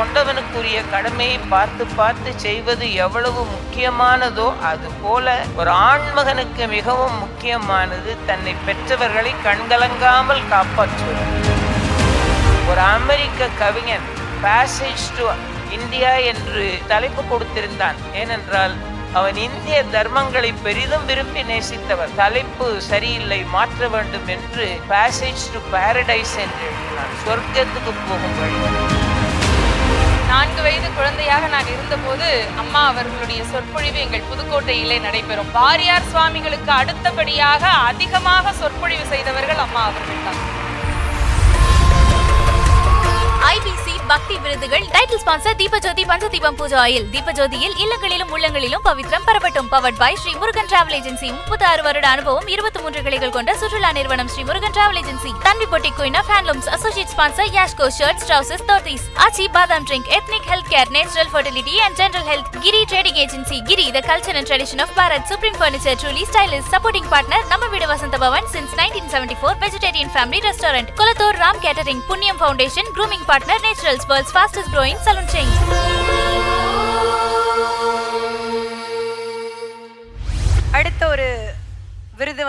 கொண்டவனுக்குரிய கடமையை பார்த்து பார்த்து செய்வது எவ்வளவு முக்கியமானதோ அது போல ஒரு ஆண்மகனுக்கு மிகவும் முக்கியமானது தன்னை பெற்றவர்களை கண்கலங்காமல் காப்பாற்றுவது. ஒரு அமெரிக்க கவிஞன் பேசேஜ் டு இந்தியா என்று தலைப்பு கொடுத்திருந்தான். ஏனென்றால் அவன் இந்திய தர்மங்களை பெரிதும் விரும்பி நேசித்தவர். தலைப்பு சரியில்லை, மாற்ற வேண்டும் என்று பேசேஜ் டு பாரடைஸ் என்று எழுதினான். சொர்க்கத்துக்கு போகும் வழி. 4 வயது குழந்தையாக நான் இருந்தபோது அம்மா அவர்களுடைய சொற்பொழிவு எங்கள் புதுக்கோட்டையிலே நடைபெறும். வாரியார் சுவாமிகளுக்கு அடுத்தபடியாக அதிகமாக சொற்பொழிவு செய்தவர்கள் அம்மா அவர்கள் தான். IBC பக்தி விருதுகள் title sponsor Deepajothi Panchadeepam Pooja oil. தீபஜோதியில் இல்லங்களிலும் உள்ளங்களிலும் பவித்ரம் பரவட்டும். Powered by Sri Murugan travel agency. 36 வருட அனுபவம், 23 கிளைகள் கொண்ட சுற்றுலா நிறுவனம் Sri Murugan travel agency. Tanvi Potti queen of handlooms. Associate sponsor Yashco shirts, trousers, dhotis. Aachi badam drink. Ethnic health care, natural fertility and general health. Giri trading agency. Giri the culture and tradition of Bharat. Supreme furniture, truly stylish. Supporting partner Namma Veedu Vasantha Bhavan since 1974. Vegetarian family restaurant. Kolathur Ram catering. Punniyam foundation. Grooming partner naturals, world's fastest growing salon chain. அடுத்த ஒரு விருது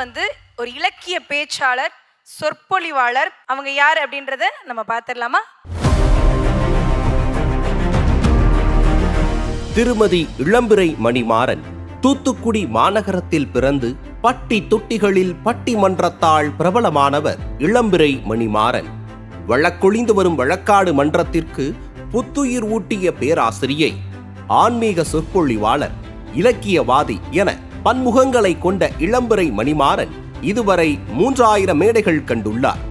ஒரு இலக்கிய பேச்சாளர், சொற்பொழிவாளர். அவங்க யார் அப்படின்றத நம்ம பார்த்துடலாமா? திருமதி இளம்பிறை மணிமாறன் தூத்துக்குடி மாநகரத்தில் பிறந்து பட்டி தொட்டிகளில் பட்டிமன்றத்தால் பிரபலமானவர் இளம்பிறை மணிமாறன். வழக்கொழிந்து வரும் வழக்காடு மன்றத்திற்கு புத்துயிர் ஊட்டிய பேராசிரியை, ஆன்மீக சொற்பொழிவாளர், இலக்கியவாதி என பன்முகங்களை கொண்ட இளம்பிறை மணிமாறன் இதுவரை 3000 மேடைகள் கண்டுள்ளார்.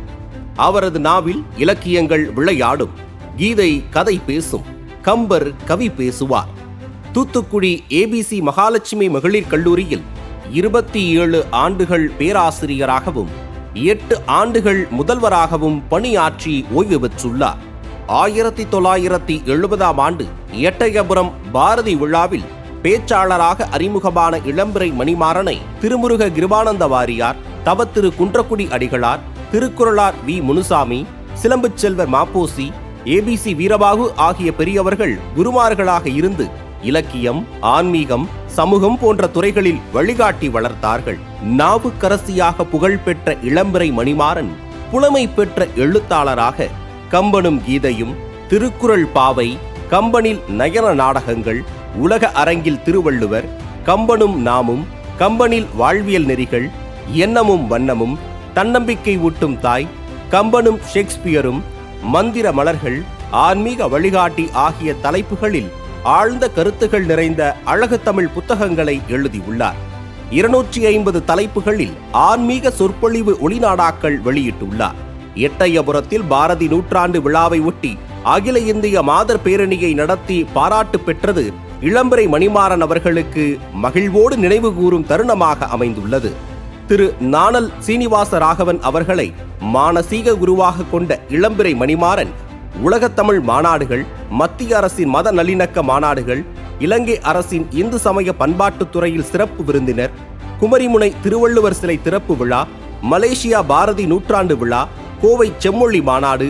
அவரது நாவில் இலக்கியங்கள் விளையாடும், கீதை கதை பேசும், கம்பர் கவி பேசுவார். தூத்துக்குடி ABC மகாலட்சுமி மகளிர் கல்லூரியில் 27 ஆண்டுகள் பேராசிரியராகவும் 8 ஆண்டுகள் முதல்வராகவும் பணியாற்றி ஓய்வு பெற்றுள்ளார். 1970ஆம் ஆண்டு எட்டயபுரம் பாரதி விழாவில் பேச்சாளராக அறிமுகமான இளம்பிறை மணிமாறனை திருமுருக கிருபானந்த வாரியார், தவத்திரு குன்றக்குடி அடிகளார், திருக்குறளார் வி முனுசாமி, சிலம்பு செல்வர் மாப்போசி, ABC வீரபாகு ஆகிய பெரியவர்கள் குருமார்களாக இருந்து இலக்கியம், ஆன்மீகம், சமூகம் போன்ற துறைகளில் வழிகாட்டி வளர்த்தார்கள். நாவுக்கரசியாக புகழ்பெற்ற இளம்பிறை மணிமாறன் புலமை பெற்ற எழுத்தாளராக கம்பனும் கீதையும், திருக்குறள் பாவை, கம்பனில் நயன நாடகங்கள், உலக அரங்கில் திருவள்ளுவர், கம்பனும் நாமும், கம்பனில் வாழ்வியல் நெறிகள், எண்ணமும் வண்ணமும், தன்னம்பிக்கை ஊட்டும் தாய், கம்பனும் ஷேக்ஸ்பியரும், மந்திர மலர்கள், ஆன்மீக வழிகாட்டி ஆகிய தலைப்புகளில் ஆழ்ந்த கருத்துகள் நிறைந்த அழகு தமிழ் புத்தகங்களை எழுதியுள்ளார். 250 தலைப்புகளில் ஆன்மீக சொற்பொழிவு ஒளிநாடாக்கள் வெளியிட்டுள்ளார். எட்டயபுரத்தில் பாரதி நூற்றாண்டு விழாவை ஒட்டி அகில இந்திய மாதர் பேரணியை நடத்தி பாராட்டு பெற்றது இளம்பிறை மணிமாறன் அவர்களுக்கு மகிழ்வோடு நினைவு கூறும் தருணமாக அமைந்துள்ளது. திரு நாணல் சீனிவாச ராகவன் அவர்களை மானசீக குருவாக கொண்ட இளம்பிறை மணிமாறன் உலகத்தமிழ் மாநாடுகள், மத்திய அரசின் மத நல்லிணக்க மாநாடுகள், இலங்கை அரசின் இந்து சமய பண்பாட்டுத் துறையில் சிறப்பு விருந்தினர், குமரிமுனை திருவள்ளுவர் சிலை திறப்பு விழா, மலேசியா பாரதி நூற்றாண்டு விழா, கோவை செம்மொழி மாநாடு,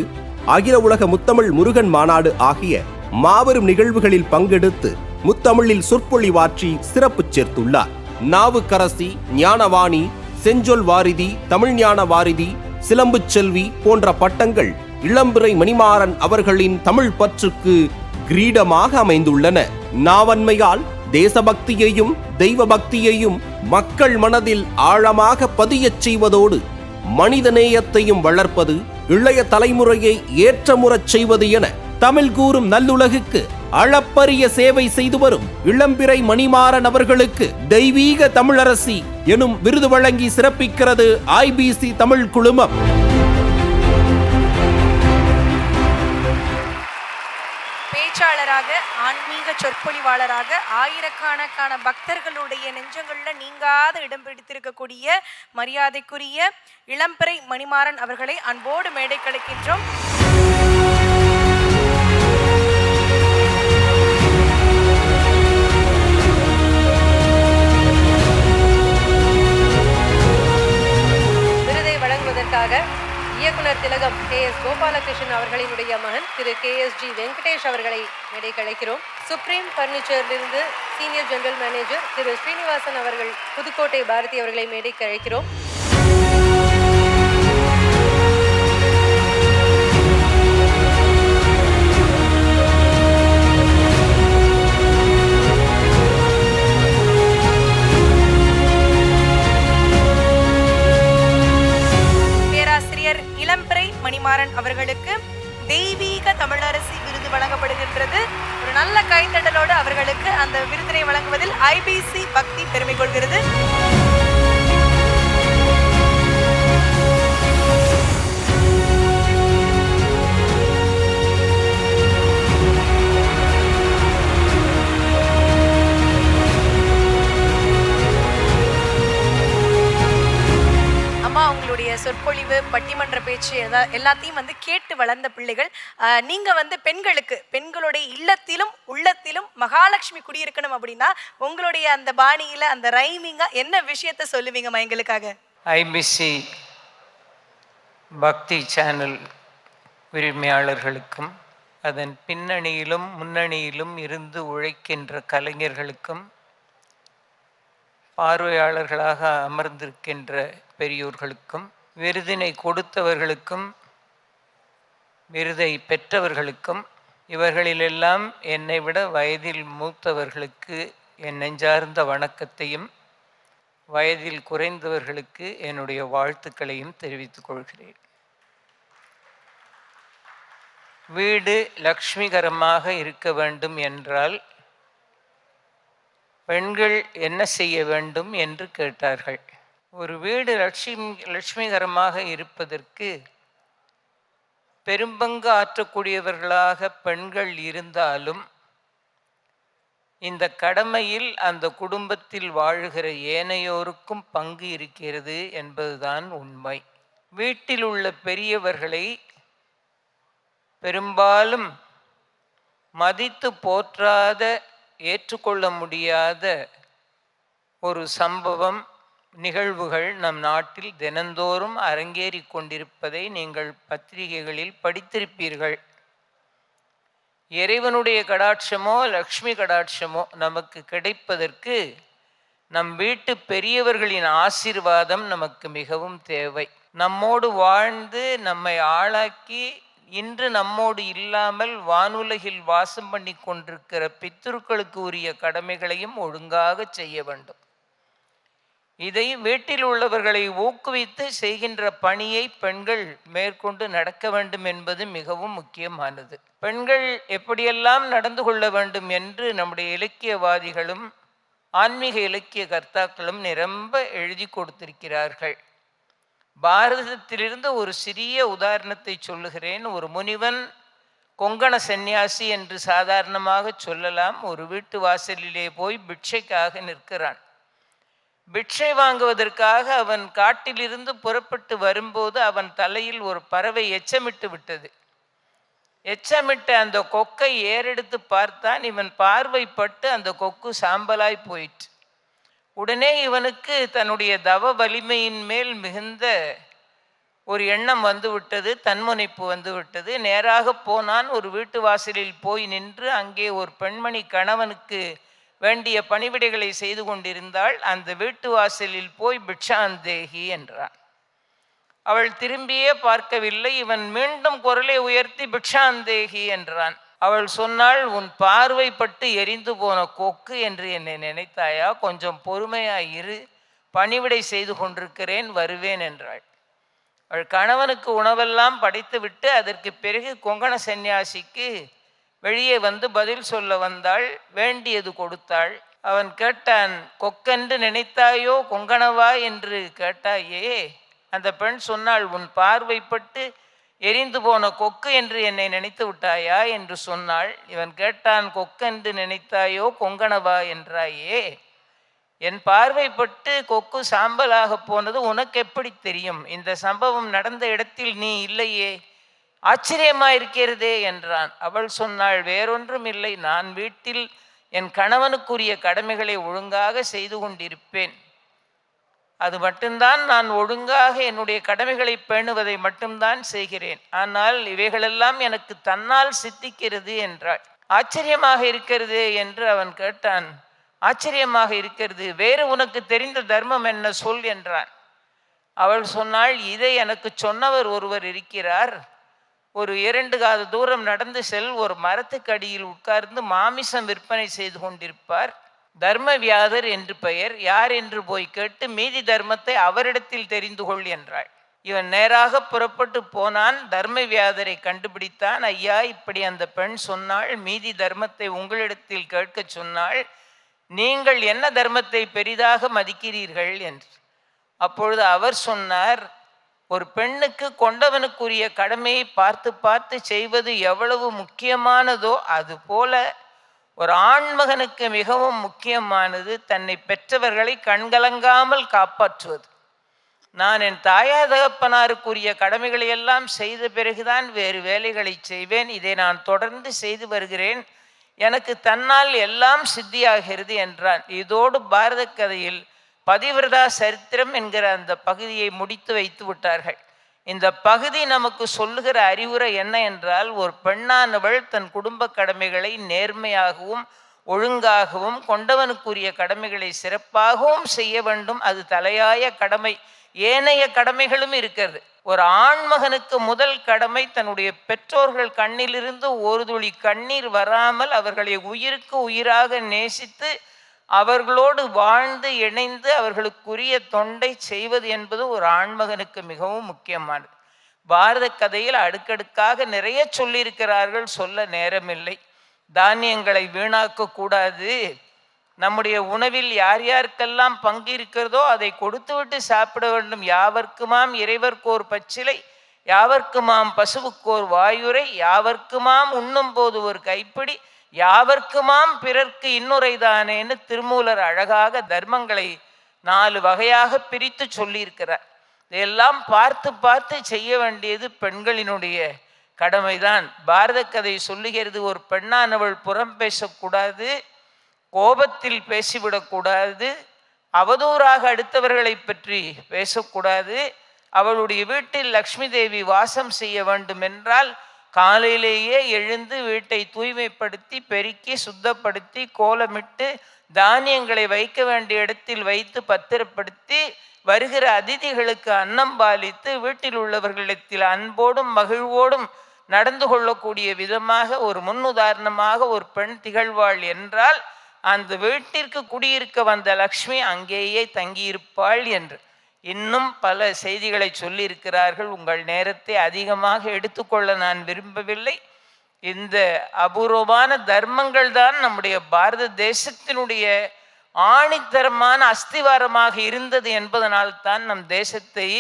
அகில உலக முத்தமிழ் முருகன் மாநாடு ஆகிய மாபெரும் நிகழ்வுகளில் பங்கெடுத்து முத்தமிழில் சொற்பொழிவாற்றி சிறப்பு சேர்த்துள்ளார். நாவுக்கரசி, ஞானவாணி, செஞ்சொல் வாரிதி, தமிழ் ஞான வாரிதி, சிலம்பு செல்வி போன்ற பட்டங்கள் இளம்பிறை மணிமாறன் அவர்களின் தமிழ் பற்றுக்கு கிரீடமாக அமைந்துள்ளன. நாவன்மையால் தேசபக்தியையும் தெய்வ பக்தியையும் மக்கள் மனதில் ஆழமாக பதியச் செய்வதோடு மனிதநேயத்தையும் வளர்ப்பது, இளைய தலைமுறையை ஏற்றமுறச் செய்வது என தமிழ் கூறும் நல்லுலகுக்கு அளப்பரிய சேவை செய்து வரும் இளம்பிறை மணிமாறன் அவர்களுக்கு தெய்வீக தமிழரசி எனும் விருது வழங்கி சிறப்பிக்கிறது IBC தமிழ் குழுமம். பேச்சாளராக, ஆன்மீக சொற்பொழிவாளராக ஆயிரக்கணக்கான பக்தர்களுடைய நெஞ்சங்கள்ல நீங்காத இடம் பிடித்திருக்கக்கூடிய மரியாதைக்குரிய இளம்பிறை மணிமாறன் அவர்களை அன்போடு மேடை கலைக்கின்றோம். விருதை வழங்குவதற்காக இயக்குனர் திலகம் KS கோபாலகிருஷ்ணன் அவர்களினுடைய மகன் திரு KSG வெங்கடேஷ் அவர்களை மேடைக்கு அழைக்கிறோம். Supreme பர்னிச்சரிலிருந்து senior general manager Thiru Srinivasan அவர்கள், புதுக்கோட்டை பாரதி அவர்களை மேடைக்கு அழைக்கிறோம். இளம்பிறை மணிமாறன் அவர்களுக்கு தெய்வீக தமிழரசி விருது வழங்கப்படுகின்றது. ஒரு நல்ல கைத்தட்டலோடு அவர்களுக்கு அந்த விருதினை வழங்குவதில் IBC பக்தி பெருமை கொள்கிறது. உங்களுடைய சொற்பொழிவு, பட்டிமன்ற பேச்சு எல்லாத்தையும் கேட்டு வளர்ந்த பிள்ளைகள். நீங்க பெண்களுக்கு, பெண்களுடைய இல்லத்திலும் உள்ளத்திலும் மகாலட்சுமி குடியிருக்கணும் அப்படின்னா உங்களுடைய அந்த பாணியில அந்த ரைமிங்கா என்ன விஷயத்த சொல்லுவீங்கம்மா எங்களுக்காக? IBC பக்தி சேனல் உரிமையாளர்களுக்கும் அதன் பின்னணியிலும் முன்னணியிலும் இருந்து உழைக்கின்ற கலைஞர்களுக்கும் பார்வையாளர்களாக அமர்ந்திருக்கின்ற பெரியோர்களுக்கும் விருதினை கொடுத்தவர்களுக்கும் விருதை பெற்றவர்களுக்கும் இவர்களிலெல்லாம் என்னை விட வயதில் மூத்தவர்களுக்கு என் நெஞ்சார்ந்த வணக்கத்தையும் வயதில் குறைந்தவர்களுக்கு என்னுடைய வாழ்த்துக்களையும் தெரிவித்துக் கொள்கிறேன். வீடு லக்ஷ்மிகரமாக இருக்க வேண்டும் என்றால் பெண்கள் என்ன செய்ய வேண்டும் என்று கேட்டார்கள். ஒரு வீடு லட்சுமிகரமாக இருப்பதற்கு பெரும்பங்கு ஆற்றக்கூடியவர்களாக பெண்கள் இருந்தாலும் இந்த கடமையில் அந்த குடும்பத்தில் வாழுகிற ஏனையோருக்கும் பங்கு இருக்கிறது என்பதுதான் உண்மை. வீட்டில் உள்ள பெரியவர்களை பெரும்பாலும் மதித்து போற்றாத, ஏற்றுக்கொள்ள முடியாத ஒரு சம்பவம், நிகழ்வுகள் நம் நாட்டில் தினந்தோறும் அரங்கேறி கொண்டிருப்பதை நீங்கள் பத்திரிகைகளில் படித்திருப்பீர்கள். இறைவனுடைய கடாட்சமோ லக்ஷ்மி கடாட்சமோ நமக்கு கிடைப்பதற்கு நம் வீட்டு பெரியவர்களின் ஆசீர்வாதம் நமக்கு மிகவும் தேவை. நம்மோடு வாழ்ந்து நம்மை ஆளாக்கி இன்று நம்மோடு இல்லாமல் வானுலகில் வாசம் பண்ணி கொண்டிருக்கிற பித்ருக்களுக்கு உரிய கடமைகளையும் ஒழுங்காக செய்ய வேண்டும். இதை வீட்டில் உள்ளவர்களை ஊக்குவித்து செய்கின்ற பணியை பெண்கள் மேற்கொண்டு நடக்க வேண்டும் என்பது மிகவும் முக்கியமானது. பெண்கள் எப்படியெல்லாம் நடந்து கொள்ள வேண்டும் என்று நம்முடைய இலக்கியவாதிகளும் ஆன்மீக இலக்கிய கர்த்தாக்களும் நிரம்ப எழுதி கொடுத்திருக்கிறார்கள். பாரதத்திலிருந்து ஒரு சிறிய உதாரணத்தை சொல்லுகிறேன். ஒரு முனிவன், கொங்கண சந்நியாசி என்று சாதாரணமாக சொல்லலாம், ஒரு வீட்டு வாசலிலே போய் பிட்சைக்காக நிற்கிறான். பிட்சை வாங்குவதற்காக அவன் காட்டிலிருந்து புறப்பட்டு வரும்போது அவன் தலையில் ஒரு பறவை எச்சமிட்டு விட்டது. எச்சமிட்ட அந்த கொக்கை ஏறெடுத்து பார்த்தான். இவன் பார்வைப்பட்டு அந்த கொக்கு சாம்பலாய் போயிற்று. உடனே இவனுக்கு தன்னுடைய தவ வலிமையின் மேல் மிகுந்த ஒரு எண்ணம் வந்துவிட்டது, தன்முனைப்பு வந்துவிட்டது. நேராக போனான். ஒரு வீட்டு வாசலில் போய் நின்று அங்கே ஒரு பெண்மணி கணவனுக்கு வேண்டிய பணிவிடைகளை செய்து கொண்டிருந்தாள். அந்த வீட்டு வாசலில் போய் பிட்சாந்தேகி என்றான். அவள் திரும்பியே பார்க்கவில்லை. இவன் மீண்டும் குரலை உயர்த்தி பிட்சாந்தேகி என்றான். அவள் சொன்னாள், உன் பார்வைப்பட்டு எரிந்து போன கொக்கு என்று என்னை நினைத்தாயா? கொஞ்சம் பொறுமையாயிரு, பணிவிடை செய்து கொண்டிருக்கிறேன், வருவேன் என்றாள். அவள் கணவனுக்கு உணவெல்லாம் படைத்துவிட்டு அதற்கு பிறகு கொங்கண சந்நியாசிக்கு வெளியே வந்து பதில் சொல்ல வந்தாள். வேண்டியது கொடுத்தாள். அவன் கேட்டான், கொக்கென்று நினைத்தாயோ கொங்கணவா என்று கேட்டாயே? அந்த பெண் சொன்னாள், உன் பார்வைப்பட்டு எரிந்து போன கொக்கு என்று என்னை நினைத்து விட்டாயா என்று சொன்னாள். இவன் கேட்டான், கொக்கென்று நினைத்தாயோ கொங்கணவா என்றாயே? என் பார்வைப்பட்டு கொக்கு சாம்பலாக போனது உனக்கு எப்படி தெரியும்? இந்த சம்பவம் நடந்த இடத்தில் நீ இல்லையே, ஆச்சரியமாயிருக்கிறதே என்றான். அவள் சொன்னாள், வேறொன்றும் இல்லை, நான் வீட்டில் என் கணவனுக்குரிய கடமைகளை ஒழுங்காக செய்து கொண்டிருப்பேன். அது மட்டும்தான், நான் ஒழுங்காக என்னுடைய கடமைகளை பேணுவதை மட்டும்தான் செய்கிறேன். ஆனால் இவைகளெல்லாம் எனக்கு தன்னால் சித்திக்கிறது என்றாள். ஆச்சரியமாக இருக்கிறது என்று அவன் கேட்டான். ஆச்சரியமாக இருக்கிறது, வேறு உனக்கு தெரிந்த தர்மம் என்ன சொல் என்றான். அவள் சொன்னாள், இதை எனக்கு சொன்னவர் ஒருவர் இருக்கிறார். ஒரு 2 காத தூரம் நடந்து செல், ஒரு மரத்துக்கு அடியில் உட்கார்ந்து மாமிசம் விற்பனை செய்து கொண்டிருப்பார். தர்மவியாதர் என்று பெயர், யார் என்று போய் கேட்டு மீதி தர்மத்தை அவரிடத்தில் தெரிந்து கொள் என்றாள். இவன் நேராக புறப்பட்டு போனான். தர்மவியாதரை கண்டுபிடித்தான். ஐயா, இப்படி அந்த பெண் சொன்னாள், மீதி தர்மத்தை உங்களிடத்தில் கேட்க சொன்னாள், நீங்கள் என்ன தர்மத்தை பெரிதாக மதிக்கிறீர்கள் என்று. அப்பொழுது அவர் சொன்னார், ஒரு பெண்ணுக்கு கொண்டவனுக்குரிய கடமையை பார்த்து பார்த்து செய்வது எவ்வளவு முக்கியமானதோ அதுபோல ஒரு ஆண்மகனுக்கு மிகவும் முக்கியமானது தன்னை பெற்றவர்களை கண்கலங்காமல் காப்பாற்றுவது. நான் என் தாயார் தகப்பனாருக்குரிய கடமைகளை எல்லாம் செய்த பிறகுதான் வேறு வேலைகளை செய்வேன். இதை நான் தொடர்ந்து செய்து வருகிறேன். எனக்கு தன்னால் எல்லாம் சித்தியாகிறது என்றான். இதோடு பாரத கதையில் பதிவிரதா சரித்திரம் என்கிற அந்த பகுதியை முடித்து வைத்து விட்டார்கள். இந்த பகுதி நமக்கு சொல்லுகிற அறிவுரை என்ன என்றால், ஒரு பெண்ணானவள் தன் குடும்ப கடமைகளை நேர்மையாகவும் ஒழுங்காகவும் கொண்டவனுக்குரிய கடமைகளை சிறப்பாகவும் செய்ய வேண்டும். அது தலையாய கடமை. ஏனைய கடமைகளும் இருக்கிறது. ஒரு ஆண்மகனுக்கு முதல் கடமை தன்னுடைய பெற்றோர்கள் கண்ணிலிருந்து ஒரு துளி கண்ணீர் வராமல் அவர்களை உயிருக்கு உயிராக நேசித்து அவர்களோடு வாழ்ந்து இணைந்து அவர்களுக்குரிய தொண்டை செய்வது என்பது ஒரு ஆண்மகனுக்கு மிகவும் முக்கியமானது. பாரத கதையில் அடுக்கடுக்காக நிறைய சொல்லியிருக்கிறார்கள், சொல்ல நேரமில்லை. தானியங்களை வீணாக்க கூடாது, நம்முடைய உணவில் யார் யாருக்கெல்லாம் பங்கு இருக்கிறதோ அதை கொடுத்துவிட்டு சாப்பிட வேண்டும். யாவர்க்குமாம் இறைவர்க்கோர் பச்சிலை, யாவர்க்குமாம் பசுவுக்கோர் வாயுரை, யாவர்க்குமாம் உண்ணும் போது ஒரு கைப்பிடி, யாவர்க்குமாம் பிறர்க்கு இன்னுரைதானேன்னு திருமூலர் அழகாக தர்மங்களை 4 வகையாக பிரித்து சொல்லியிருக்கிறார். இதையெல்லாம் பார்த்து பார்த்து செய்ய வேண்டியது பெண்களினுடைய கடமைதான். பாரத கதை சொல்லுகிறது, ஒரு பெண்ணானவள் புறம் பேசக்கூடாது, கோபத்தில் பேசிவிடக்கூடாது, அவதூறாக அடுத்தவர்களை பற்றி பேசக்கூடாது. அவளுடைய வீட்டில் லக்ஷ்மி தேவி வாசம் செய்ய வேண்டும் என்றால் காலையிலேயே எழுந்து வீட்டை தூய்மைப்படுத்தி பெருக்கி சுத்தப்படுத்தி கோலமிட்டு தானியங்களை வைக்க வேண்டிய இடத்தில் வைத்து பத்திரப்படுத்தி வருகிற அதிதிகளுக்கு அன்னம் பாலித்து வீட்டில் உள்ளவர்களிடத்தில் அன்போடும் மகிழ்வோடும் நடந்து கொள்ளக்கூடிய விதமாக ஒரு முன்னுதாரணமாக ஒரு பெண் திகழ்வாள் என்றால் அந்த வீட்டிற்கு குடியிருக்க வந்த லக்ஷ்மி அங்கேயே தங்கியிருப்பாள் என்று இன்னும் பல செய்திகளை சொல்லியிருக்கிறார்கள். உங்கள் நேரத்தை அதிகமாக எடுத்துக்கொள்ள நான் விரும்பவில்லை. இந்த அபூர்வமான தர்மங்கள் தான் நம்முடைய பாரத தேசத்தினுடைய ஆணித்தரமான அஸ்திவாரமாக இருந்தது என்பதனால்தான் நம் தேசத்தை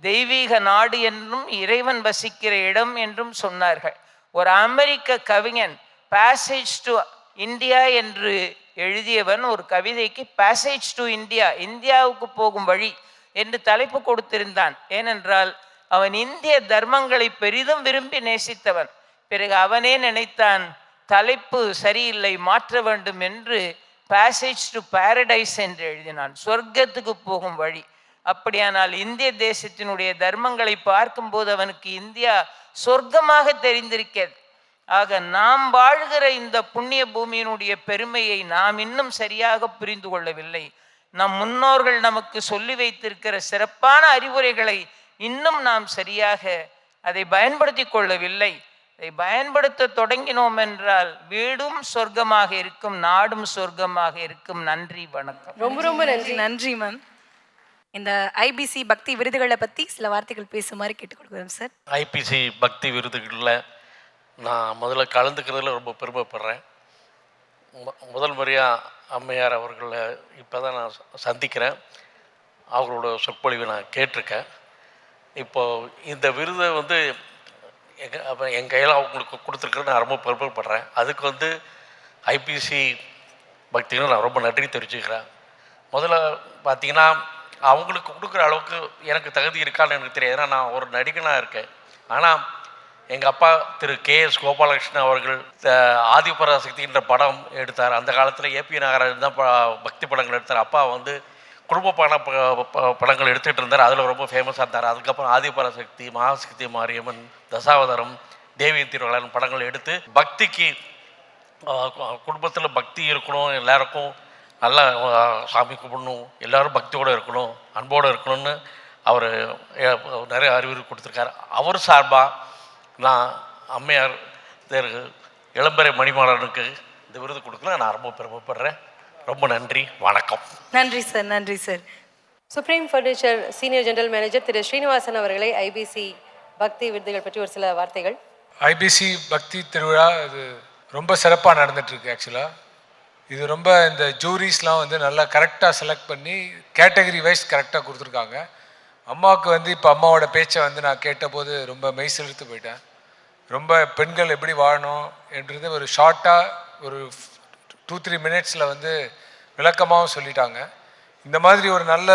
தெய்வீக நாடு என்றும் இறைவன் வசிக்கிற இடம் என்றும் சொன்னார்கள். ஒரு அமெரிக்க கவிஞன் பேசேஜ் டு இந்தியா என்று எழுதியவன் ஒரு கவிதைக்கு பேசேஜ் டு இந்தியா, இந்தியாவுக்கு போகும் வழி என்று தலைப்பு கொடுத்திருந்தான். ஏனென்றால் அவன் இந்திய தர்மங்களை பெரிதும் விரும்பி நேசித்தவன். பிறகு அவனே நினைத்தான், தலைப்பு சரியில்லை, மாற்ற வேண்டும் என்று பேசேஜ் டு பாரடைஸ் என்று எழுதினான், சொர்க்கத்துக்கு போகும் வழி. அப்படியானால் இந்திய தேசத்தினுடைய தர்மங்களை பார்க்கும்போது அவனுக்கு இந்தியா சொர்க்கமாக தெரிந்திருக்கிறது. ஆக நாம் வாழ்கிற இந்த புண்ணிய பூமியினுடைய பெருமையை நாம் இன்னும் சரியாக புரிந்து கொள்ளவில்லை. நம் முன்னோர்கள் நமக்கு சொல்லி வைத்திருக்கிற சிறப்பான அறிவுரைகளை இன்னும் நாம் சரியாக அதை பயன்படுத்தி கொள்ளவில்லை. அதை பயன்படுத்த தொடங்கினோம் என்றால் வீடும் சொர்க்கமாக இருக்கும், நாடும் சொர்க்கமாக இருக்கும். நன்றி, வணக்கம். ரொம்ப ரொம்ப நன்றி. நன்றி மேம். இந்த ஐபிசி பக்தி விருதுகளை பற்றி சில வார்த்தைகள் பேசுமாறு கேட்டுக்கொள்கிறோம் சார். ஐபிசி பக்தி விருதுகளில் நான் முதல்ல கலந்துக்கிறதுல ரொம்ப பெருமைப்படுறேன். முதல் முறையாக அம்மையார் அவர்களை இப்போ தான் நான் சந்திக்கிறேன். அவங்களோட சொற்பொழிவை நான் கேட்டிருக்கேன். இப்போது இந்த விருதை வந்து என் கையில் அவங்களுக்கு கொடுத்துருக்குறது நான் ரொம்ப பெருமைப்படுறேன். அதுக்கு ஐபிசி பக்திகளும் நான் ரொம்ப நன்றி தெரிவிச்சுக்கிறேன். முதல்ல பார்த்திங்கன்னா அவங்களுக்கு கொடுக்குற அளவுக்கு எனக்கு தகுதி இருக்கான்னு எனக்கு தெரியாது. ஏன்னா நான் ஒரு நடிகனாக இருக்கேன். ஆனால் எங்கள் அப்பா திரு கேஎஸ் கோபாலகிருஷ்ணன் அவர்கள் ஆதிபராசக்தின்ற படம் எடுத்தார். அந்த காலத்தில் ஏபி நாகராஜன் தான் பக்தி படங்கள் எடுத்தார். அப்பா குடும்ப படங்கள் எடுத்துகிட்டு இருந்தார். அதில் ரொம்ப ஃபேமஸாக இருந்தார். அதுக்கப்புறம் ஆதிபராசக்தி, மகாசக்தி மாரியம்மன், தசாவதாரம், தேவியின் திருவிழான்னு படங்கள் எடுத்து பக்திக்கு குடும்பத்தில் பக்தி இருக்கணும், எல்லாருக்கும் நல்லா சாமி கும்பிடணும், எல்லோரும் பக்தியோடு இருக்கணும், அன்போடு இருக்கணும்னு அவர் நிறைய அறிவுரை கொடுத்துருக்காரு. அவர் சார்பாக நான் அம்மையார் இளம்பெரை மணிமாறனுக்கு இந்த விருது கொடுக்கல நான் ரொம்ப பெருமைப்படுறேன். ரொம்ப நன்றி, வணக்கம். நன்றி சார், நன்றி sir. Supreme furniture senior general manager Thiru Srinivasan அவர்களை ஐபிசி பக்தி விருதுகள் பற்றி ஒரு சில வார்த்தைகள். ஐபிசி பக்தி திருவிழா இது ரொம்ப சிறப்பாக நடந்துகிட்ருக்கு. ஆக்சுவலாக இது ரொம்ப இந்த ஜூரிஸ்லாம் வந்து நல்லா கரெக்டாக செலக்ட் பண்ணி கேட்டகரி வைஸ் கரெக்டாக கொடுத்துருக்காங்க. அம்மாவுக்கு வந்து இப்போ அம்மாவோட பேச்சை வந்து நான் கேட்டபோது ரொம்ப மெய் செலுத்து போயிட்டேன். ரொம்ப பெண்கள் எப்படி வாழணும் என்றது ஒரு ஷார்ட்டாக ஒரு 2-3 மினிட்ஸில் வந்து விளக்கமாகவும் சொல்லிட்டாங்க. இந்த மாதிரி ஒரு நல்ல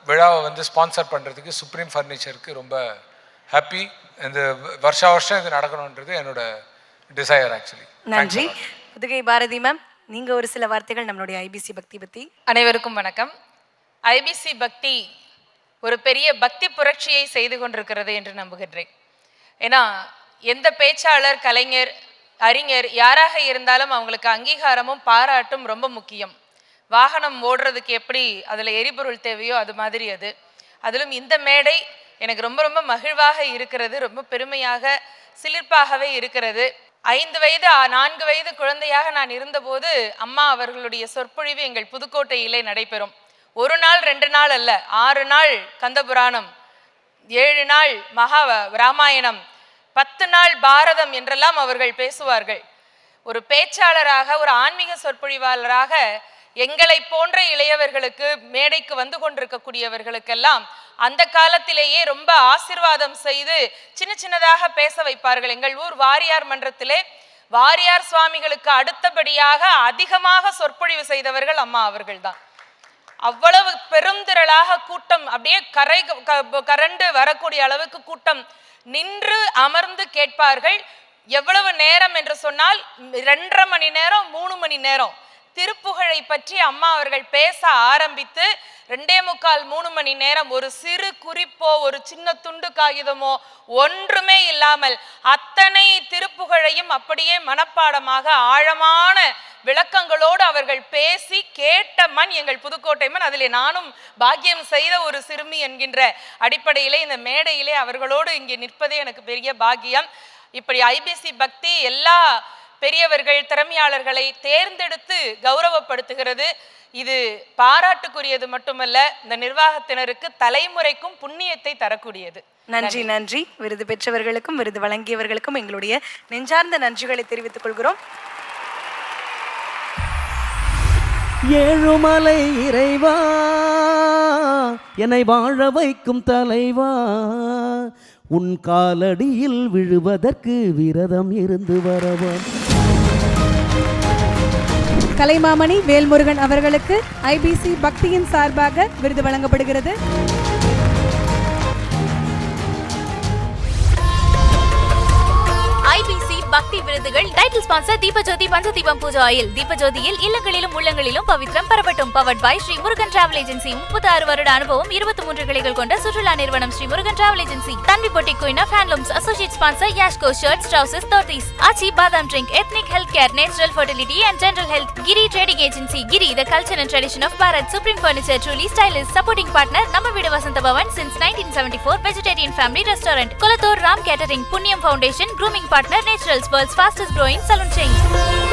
விழாவை வந்து ஸ்பான்சர் பண்ணுறதுக்கு சுப்ரீம் ஃபர்னிச்சருக்கு ரொம்ப ஹாப்பி. இந்த வருஷம் இது நடக்கணுன்றது என்னோட டிசையர் ஆக்சுவலி. நன்றி. புதுகை பாரதி மேம், நீங்கள் ஒரு சில வார்த்தைகள் நம்மளுடைய ஐபிசி பக்தி பற்றி. அனைவருக்கும் வணக்கம். ஐபிசி பக்தி ஒரு பெரிய பக்தி புரட்சியை செய்து கொண்டிருக்கிறது என்று நம்புகின்றேன். ஏன்னா எந்த பேச்சாளர், கலைஞர், அறிஞர் யாராக இருந்தாலும் அவங்களுக்கு அங்கீகாரமும் பாராட்டும் ரொம்ப முக்கியம். வாகனம் ஓடுறதுக்கு எப்படி அதில் எரிபொருள் தேவையோ அது மாதிரி அதிலும் இந்த மேடை எனக்கு ரொம்ப ரொம்ப மகிழ்வாக இருக்கிறது, ரொம்ப பெருமையாக சிலிர்ப்பாகவே இருக்கிறது. 4 வயது குழந்தையாக நான் இருந்தபோது அம்மா அவர்களுடைய சொற்பொழிவு எங்கள் புதுக்கோட்டையிலே நடைபெறும். 1 நாள் 2 நாள் அல்ல, 6 நாள் கந்தபுராணம், 7 நாள் மகா ராமாயணம், 10 நாள் பாரதம் என்றெல்லாம் அவர்கள் பேசுவார்கள். ஒரு பேச்சாளராக, ஒரு ஆன்மீக சொற்பொழிவாளராக எங்களை போன்ற இளையவர்களுக்கு, மேடைக்கு வந்து கொண்டிருக்கக்கூடியவர்களுக்கெல்லாம் அந்த காலத்திலேயே ரொம்ப ஆசீர்வாதம் செய்து சின்ன சின்னதாக பேச வைப்பார்கள். எங்கள் ஊர் வாரியார் மன்றத்திலே வாரியார் சுவாமிகளுக்கு அடுத்தபடியாக அதிகமாக சொற்பொழிவு செய்தவர்கள் அம்மா அவர்கள் தான். அவ்வளவு பெருந்திரளாக கூட்டம் அப்படியே கரண்டு வரக்கூடிய அளவுக்கு கூட்டம் நின்று அமர்ந்து கேட்பார்கள். எவ்வளவு நேரம் என்று சொன்னால் 2.5 மணி நேரம், 3 மணி நேரம் திருப்புகழை பற்றி அம்மா அவர்கள் பேச ஆரம்பித்து 2.25-3 மணி நேரம் ஒரு சிறு குறிப்போ ஒரு சின்ன துண்டு காகிதமோ ஒன்றுமே இல்லாமல் அத்தனை திருப்புகழையும் அப்படியே மனப்பாடமாக ஆழமான விளக்கங்களோடு அவர்கள் பேசி கேட்ட மண் எங்கள் புதுக்கோட்டை மண். அதிலே நானும் பாக்கியம் செய்த ஒரு சிறுமி என்கின்ற அடிப்படையிலே இந்த மேடையிலே அவர்களோடு இங்கே நிற்பதே எனக்கு பெரிய பாக்கியம். இப்படி ஐபிசி பக்தி எல்லா பெரியவர்கள், திறமையாளர்களை தேர்ந்தெடுத்து கௌரவப்படுத்துகிறது. இது பாராட்டுக்குரியது மட்டுமல்ல, இந்த நிர்வாகத்தினருக்கு தலைமுறைக்கும் புண்ணியத்தை தரக்கூடியது. நன்றி, நன்றி. விருது பெற்றவர்களுக்கும் விருது வழங்கியவர்களுக்கும் எங்களுடைய நெஞ்சார்ந்த நன்றிகளை தெரிவித்துக் கொள்கிறோம். ஏழுமலை இறைவா, என்னை வாழ வைக்கும் தலைவா, உன் காலடியில் விழுவதற்கு விரதம் இருந்து வரவன். கலைமாமணி வேல்முருகன் அவர்களுக்கு ஐபிசி பக்தியின் சார்பாக விருது வழங்கப்படுகிறது. ஐபிசி பக்தி விருதுகள் title sponsor Deepajothi Panchadeepam Pooja oil. தீபஜோதியில் இல்லங்களிலும் உள்ளங்களிலும் பவித்ரம் பரவட்டும். Powered by Sri Murugan travel agency. 36 வருட அனுபவம், 23 கிளைகள் கொண்ட சுற்றுலா நிறுவனம் Sri Murugan travel agency. Tanvi Potti queen of handlooms. Associate sponsor Yashco shirts, trousers, dhotis. Aachi badam drink. Ethnic health care, natural fertility and general health. Giri trading agency. Giri the culture and tradition of Bharat. Supreme furniture, truly stylish. Supporting partner Namma Veedu Vasantha Bhavan since 1974. Vegetarian family restaurant. Kolathur Ram catering. Punniyam foundation. Grooming partner naturals, world's fastest growing salon chain.